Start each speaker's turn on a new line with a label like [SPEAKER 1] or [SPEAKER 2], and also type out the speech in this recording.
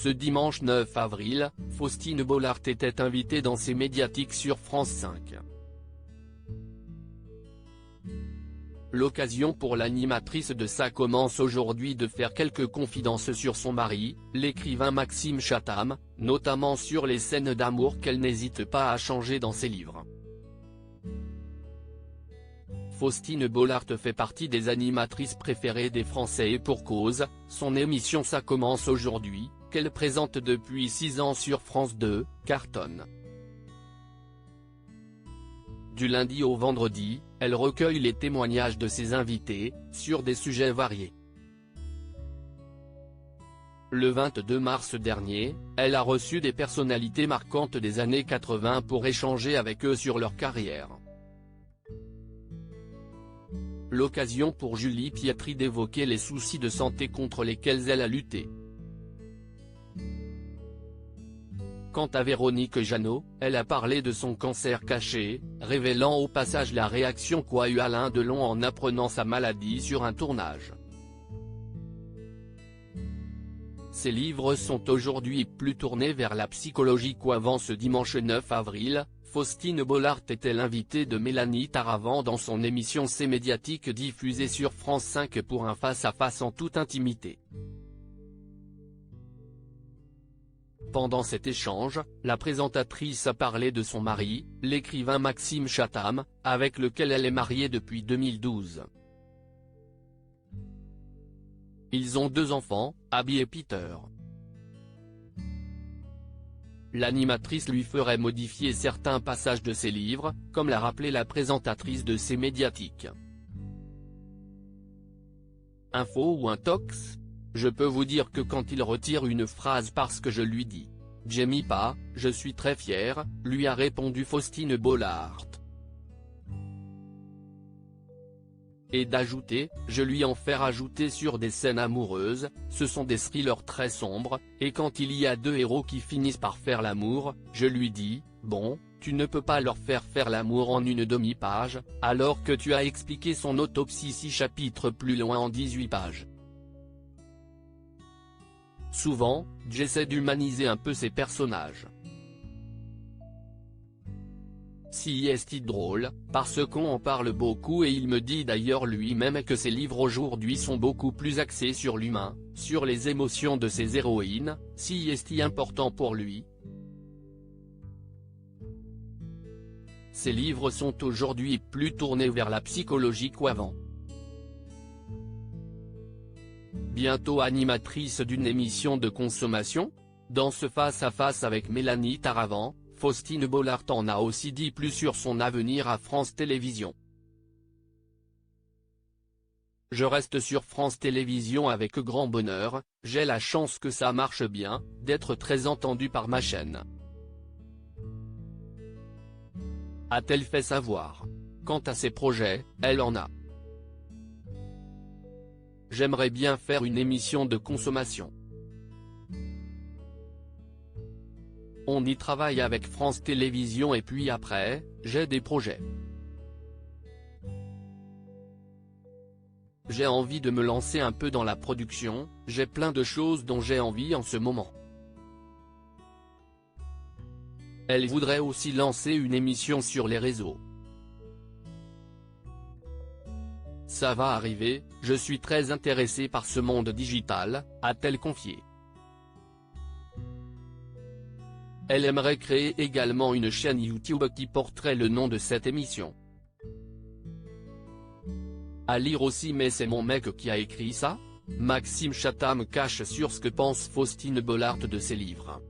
[SPEAKER 1] Ce dimanche 9 avril, Faustine Bollaert était invitée dans ses médiatiques sur France 5. L'occasion pour l'animatrice de Ça commence aujourd'hui de faire quelques confidences sur son mari, l'écrivain Maxime Chatham, notamment sur les scènes d'amour qu'elle n'hésite pas à changer dans ses livres. Faustine Bollaert fait partie des animatrices préférées des Français et pour cause, son émission Ça commence aujourd'hui, qu'elle présente depuis 6 ans sur France 2, cartonne. Du lundi au vendredi, elle recueille les témoignages de ses invités, sur des sujets variés. Le 22 mars dernier, elle a reçu des personnalités marquantes des années 80 pour échanger avec eux sur leur carrière. L'occasion pour Julie Pietri d'évoquer les soucis de santé contre lesquels elle a lutté. Quant à Véronique Jeannot, elle a parlé de son cancer caché, révélant au passage la réaction qu'a eue Alain Delon en apprenant sa maladie sur un tournage. Ses livres sont aujourd'hui plus tournés vers la psychologie qu'avant. Ce dimanche 9 avril, Faustine Bollaert était l'invitée de Mélanie Taravant dans son émission C'est médiatique diffusée sur France 5 pour un face-à-face en toute intimité. Pendant cet échange, la présentatrice a parlé de son mari, l'écrivain Maxime Chatham, avec lequel elle est mariée depuis 2012. Ils ont 2 enfants, Abby et Peter. L'animatrice lui ferait modifier certains passages de ses livres, comme l'a rappelé la présentatrice de C'est médiatique. Info ou intox ? Je peux vous dire que quand il retire une phrase parce que je lui dis « J'aime pas, je suis très fière », lui a répondu Faustine Bollaert. Et d'ajouter « Je lui en fais rajouter sur des scènes amoureuses, ce sont des thrillers très sombres, et quand il y a 2 héros qui finissent par faire l'amour, je lui dis « Bon, tu ne peux pas leur faire l'amour en une demi-page, alors que tu as expliqué son autopsie 6 chapitres plus loin en 18 pages. » Souvent, j'essaie d'humaniser un peu ces personnages. Si est drôle, parce qu'on en parle beaucoup et il me dit d'ailleurs lui-même que ses livres aujourd'hui sont beaucoup plus axés sur l'humain, sur les émotions de ses héroïnes, si est important pour lui. Ses livres sont aujourd'hui plus tournés vers la psychologie qu'avant. Bientôt animatrice d'une émission de consommation ? Dans ce face-à-face avec Mélanie Taravant, Faustine Bollaert en a aussi dit plus sur son avenir à France Télévisions. Je reste sur France Télévisions avec grand bonheur, j'ai la chance que ça marche bien, d'être très entendue par ma chaîne. A-t-elle fait savoir. Quant à ses projets, elle en a. J'aimerais bien faire une émission de consommation. On y travaille avec France Télévisions et puis après, j'ai des projets. J'ai envie de me lancer un peu dans la production, j'ai plein de choses dont j'ai envie en ce moment. Elle voudrait aussi lancer une émission sur les réseaux. Ça va arriver, je suis très intéressée par ce monde digital, a-t-elle confié. Elle aimerait créer également une chaîne YouTube qui porterait le nom de cette émission. À lire aussi mais c'est mon mec qui a écrit ça ? Maxime Chatham cache sur ce que pense Faustine Bollaert de ses livres.